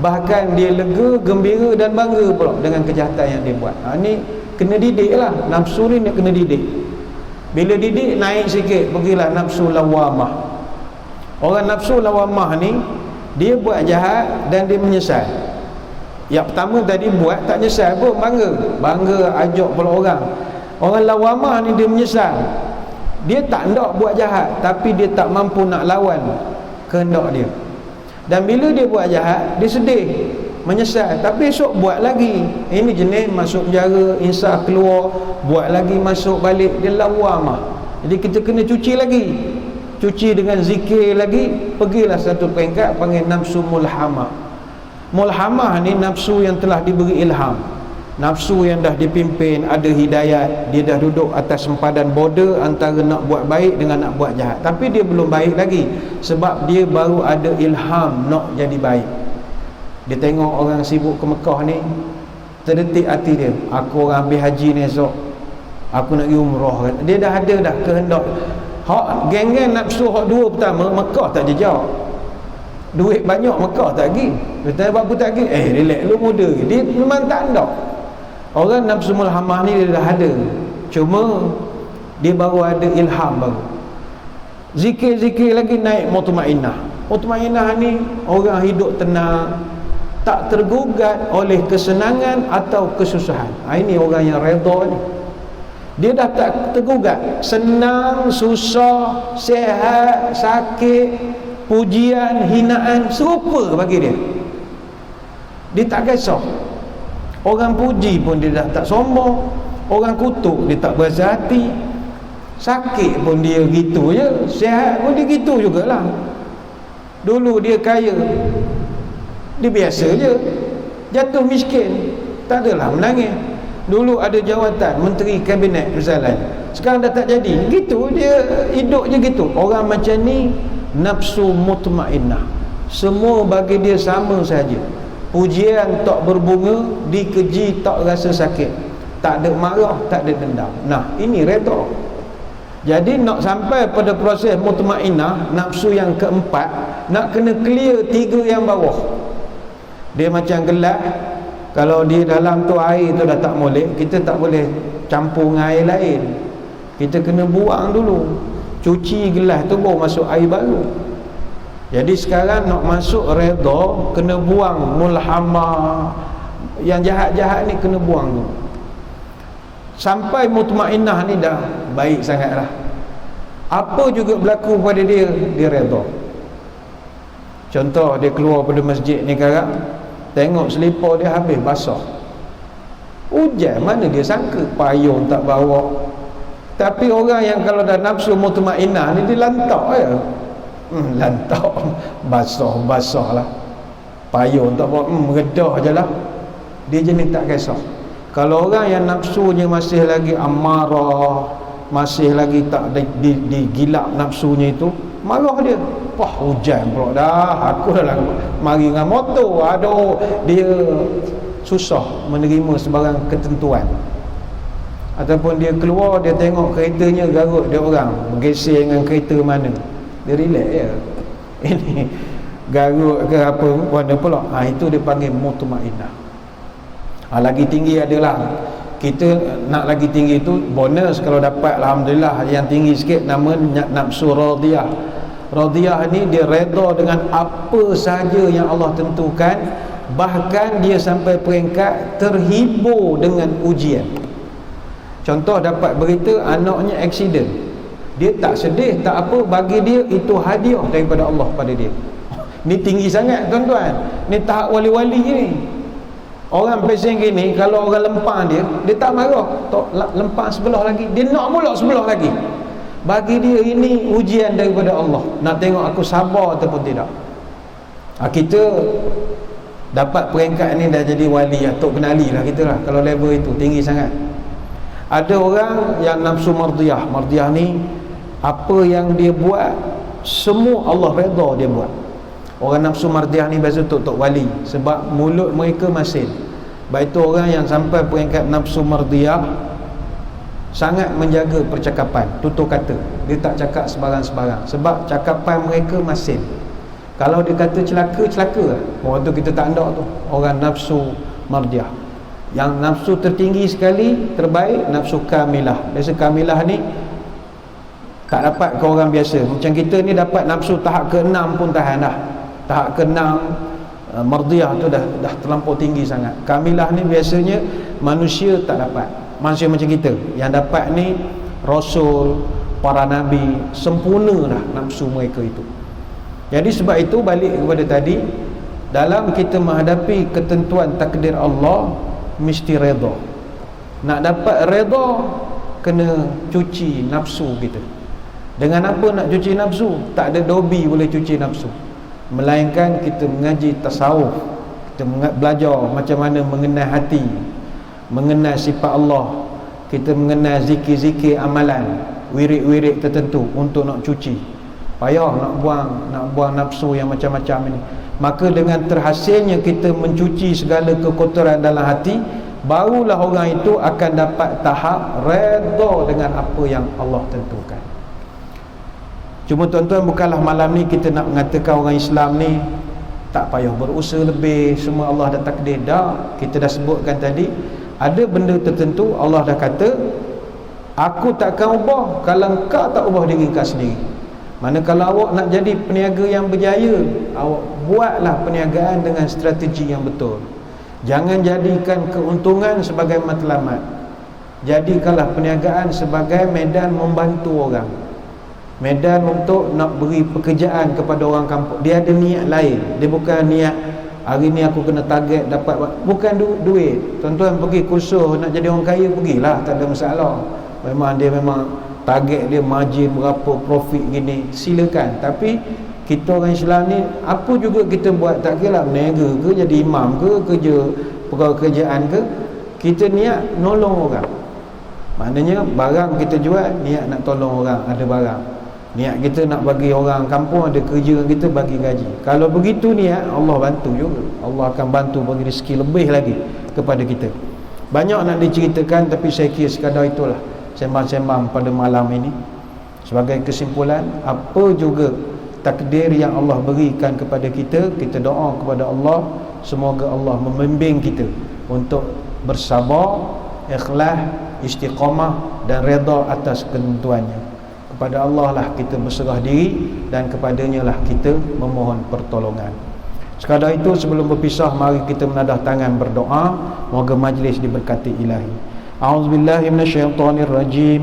bahkan dia lega, gembira dan bangga pula dengan kejahatan yang dia buat. Ni kena didik lah. Nafsu ni nak kena didik. Bila didik naik sikit, pergilah nafsu lawamah. Orang nafsu lawamah ni, dia buat jahat dan dia menyesal. Yang pertama tadi buat tak menyesal pun, bangga ajak pula orang. Orang lawamah ni dia menyesal. Dia tak hendak buat jahat, tapi dia tak mampu nak lawan kehendak dia. Dan bila dia buat jahat, dia sedih, menyesal, tapi esok buat lagi. Ini jenis masuk penjara, insaf keluar, buat lagi, masuk balik. Dia lawamah. Jadi kita kena cuci lagi, cuci dengan zikir lagi. Pergilah satu peringkat panggil nafsu mulhamah. Mulhamah ni nafsu yang telah diberi ilham, nafsu yang dah dipimpin, ada hidayat. Dia dah duduk atas sempadan border antara nak buat baik dengan nak buat jahat, tapi dia belum baik lagi, sebab dia baru ada ilham nak jadi baik. Dia tengok orang sibuk ke Mekah ni, terdetik hati dia, aku orang habis haji ni esok, aku nak pergi umrah kan. Dia dah ada dah kehendak. Hak geng-geng nafsu hak dua pertama, Mekah tak jejak, duit banyak Mekah tak pergi. Dia tanya apa tak pergi, relax lu muda. Dia memang tak ada. Orang nafsu mulhamah ni dia dah ada, cuma dia baru ada ilham baru. Zikir-zikir lagi naik mutmainnah. Mutmainnah ni orang hidup tenang, tak tergugat oleh kesenangan atau kesusahan. Ini orang yang redha ni. Dia dah tak tergugat, senang, susah, sihat, sakit, pujian, hinaan, serupa bagi dia. Dia tak kisah. Orang puji pun dia dah tak sombong, orang kutuk dia tak berasa hati, sakit pun dia gitu je, sihat pun dia gitu jugalah. Dulu dia kaya, dia biasa je. Jatuh miskin, tak adalah menangis. Dulu ada jawatan menteri kabinet misalnya, sekarang dah tak jadi. Gitu dia hidup je gitu. Orang macam ni nafsu mutmainnah, semua bagi dia sama saja. Pujian tak berbunga, dikeji tak rasa sakit, tak ada marah, tak ada dendam. Nah, ini redha. Jadi nak sampai pada proses mutmainnah, nafsu yang keempat, nak kena clear tiga yang bawah. Dia macam gelas, kalau di dalam tu air tu dah tak molek, kita tak boleh campur dengan air lain. Kita kena buang dulu, cuci gelas tu baru masuk air baru. Jadi sekarang nak masuk redha, kena buang mulhamah, yang jahat-jahat ni kena buang dulu. Sampai mutmainnah ni dah baik sangatlah. Apa juga berlaku pada dia, dia redha. Contoh, dia keluar pada masjid ni sekarang, tengok selipar dia habis basah. Hujan, mana dia sangka payung tak bawa. Tapi orang yang kalau dah nafsu mutmainnah ni, dia lantak je. Lantak, basah lah, payung tak bawa, redah je lah. Dia jenis tak kisah. Kalau orang yang nafsunya masih lagi amarah, masih lagi tak digilap nafsunya itu, marah dia. Wah, hujan pula dah, aku dah lah mari dengan motor. Aduh, dia susah menerima sebarang ketentuan. Ataupun dia keluar, dia tengok keretanya garut dia orang, bergeser dengan kereta mana, dia relax je. Ini garut ke apa, warna pula. Itu dia panggil mutmainnah. Lagi tinggi adalah, kita nak lagi tinggi tu bonus kalau dapat, alhamdulillah. Yang tinggi sikit nama nafsu radiyah. Radiyah ni dia redha dengan apa saja yang Allah tentukan, bahkan dia sampai peringkat terhibur dengan ujian. Contoh, dapat berita anaknya accident, dia tak sedih, tak apa, bagi dia itu hadiah daripada Allah pada dia. Ni tinggi sangat tuan-tuan, ni tahap wali-wali ni. Orang pesen gini, kalau orang lempang dia tak marah, tak lempang sebelah lagi, dia nak pula sebelah lagi. Bagi dia ini ujian daripada Allah, nak tengok aku sabar ataupun tidak. Kita dapat peringkat ni dah jadi wali, Tok kenali lah kita lah. Kalau level itu tinggi sangat. Ada orang yang nafsu mardiyah. Mardiyah ni, apa yang dia buat semua Allah redha dia buat. Orang nafsu mardiyah ni biasa tok wali, sebab mulut mereka masin. Baik itu orang yang sampai peringkat nafsu mardiyah, sangat menjaga percakapan, tutur kata. Dia tak cakap sebarang-sebarang, sebab cakapan mereka masin. Kalau dia kata celaka, celaka lah. Orang tu kita tak ada tu, orang nafsu mardiyah. Yang nafsu tertinggi sekali, terbaik, nafsu kamilah. Biasa kamilah ni tak dapat ke orang biasa. Macam kita ni dapat nafsu tahap ke-6 pun tahan dah. Tahap ke-6 mardiyah tu dah terlampau tinggi sangat. Kamilah ni biasanya manusia tak dapat. Manusia macam kita yang dapat ni rasul, para nabi, sempurna dah nafsu mereka itu. Jadi sebab itu balik kepada tadi, dalam kita menghadapi ketentuan takdir Allah, mesti redha. Nak dapat redha, kena cuci nafsu kita. Dengan apa nak cuci nafsu? Tak ada dobi boleh cuci nafsu, melainkan kita mengaji tasawuf. Kita belajar macam mana mengenal hati, mengenal sifat Allah. Kita mengenal zikir-zikir amalan, wirid-wirid tertentu untuk nak cuci. Payah nak buang nafsu yang macam-macam ini. maka dengan terhasilnya kita mencuci segala kekotoran dalam hati, barulah orang itu akan dapat tahap redha dengan apa yang Allah tentukan. Cuma tuan-tuan, bukanlah malam ni kita nak mengatakan orang Islam ni tak payah berusaha lebih, semua Allah dah takdir. Dah, kita dah sebutkan tadi, ada benda tertentu Allah dah kata, aku takkan ubah kalau kau tak ubah diri kau sendiri. Mana kalau awak nak jadi peniaga yang berjaya, awak buatlah perniagaan dengan strategi yang betul. Jangan jadikan keuntungan sebagai matlamat. Jadikanlah perniagaan sebagai medan membantu orang, medan untuk nak beri pekerjaan kepada orang kampung. Dia ada niat lain. Dia bukan niat hari ni aku kena target dapat, bukan duit. Tuan-tuan pergi kursus nak jadi orang kaya, pergilah, tak ada masalah. Memang dia memang target dia margin berapa, profit gini, silakan. Tapi kita orang Islam ni, apa juga kita buat, tak kira lah berniaga ke, jadi imam ke, kerja pegawai kerjaan ke, kita niat nolong orang. Maknanya barang kita jual, niat nak tolong orang, ada barang. Niat kita nak bagi orang kampung ada kerja, kita bagi gaji. Kalau begitu niat, Allah bantu juga. Allah akan bantu bagi rezeki lebih lagi kepada kita. Banyak nak diceritakan, tapi saya kira sekadar itulah sembang-sembang pada malam ini. Sebagai kesimpulan, apa juga takdir yang Allah berikan kepada kita, kita doa kepada Allah, semoga Allah membimbing kita untuk bersabar, ikhlas, istiqamah dan redha atas ketentuannya. Kepada Allah lah kita berserah diri, dan kepadanya lah kita memohon pertolongan. Sekadar itu, sebelum berpisah, mari kita menadah tangan berdoa, moga majlis diberkati ilahi. A'udzubillahi minasyaitonirrajim.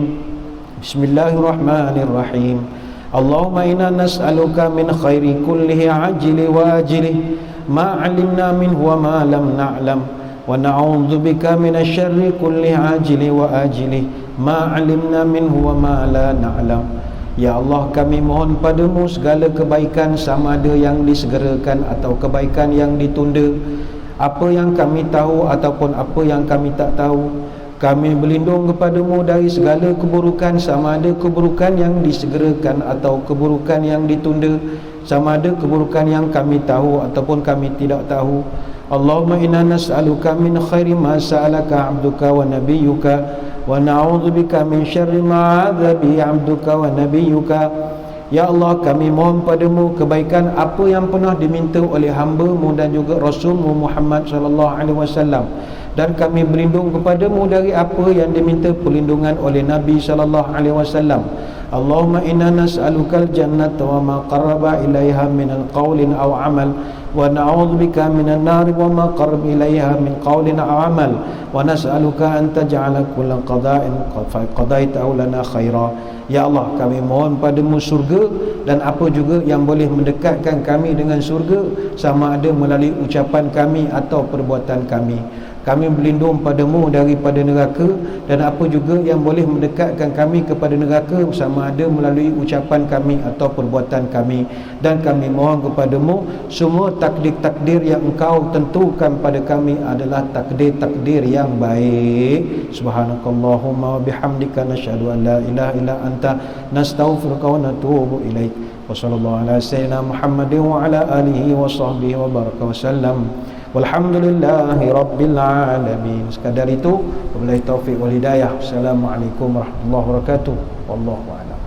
Bismillahirrahmanirrahim. Allahumma inna nas'aluka min khairi kullihi ajili wa ajili ma 'alimna minhu wa ma lam na'lam, wa na'udzubika minasyarri kulli ajili wa ajili ma 'alimna minhu wa ma la na'lam. Ya Allah, kami mohon padamu segala kebaikan, sama ada yang disegerakan atau kebaikan yang ditunda, apa yang kami tahu ataupun apa yang kami tak tahu. Kami berlindung kepadamu dari segala keburukan, sama ada keburukan yang disegerakan atau keburukan yang ditunda, sama ada keburukan yang kami tahu ataupun kami tidak tahu. Allahumma inna nas'aluka min khairi ma sa'alaka 'abduka wa nabiyyuka, wa na'udzubika min syarri ma 'adza bi 'abduka wa nabiyyuka. Ya Allah, kami mohon padamu kebaikan apa yang pernah diminta oleh hamba-Mu dan juga Rasul-Mu Muhammad sallallahu alaihi wasallam, dan kami berlindung kepadamu dari apa yang diminta perlindungan oleh Nabi sallallahu alaihi wasallam. Allahumma inna nas'alukal jannata wa ma qarraba ilaiha min al-qawlin aw amal, wa na'udzubika minan nar wa ma qarraba ilaiha min qawlin aw amal, wa nas'aluka an taj'ala kulla qada'in qadaitahu lana khaira. Ya Allah, kami mohon padamu surga dan apa juga yang boleh mendekatkan kami dengan surga, sama ada melalui ucapan kami atau perbuatan kami. Kami berlindung padamu daripada neraka, dan apa juga yang boleh mendekatkan kami kepada neraka, sama ada melalui ucapan kami atau perbuatan kami. Dan kami mohon kepadamu, semua takdir-takdir yang engkau tentukan pada kami adalah takdir-takdir yang baik. Subhanakallahumma wa bihamdika, nasyhadu an la ilaha illa anta, nastaghfiruka wa natubu ilaik. Wa sallallahu ala sayyidina Muhammadin wa ala alihi wa sahbihi wa baraka wa sallam. Walhamdulillahi rabbil alamin. Sekadar itu, wabillahi taufiq wal hidayah. Assalamualaikum warahmatullahi wabarakatuh. Wallahu a'lam.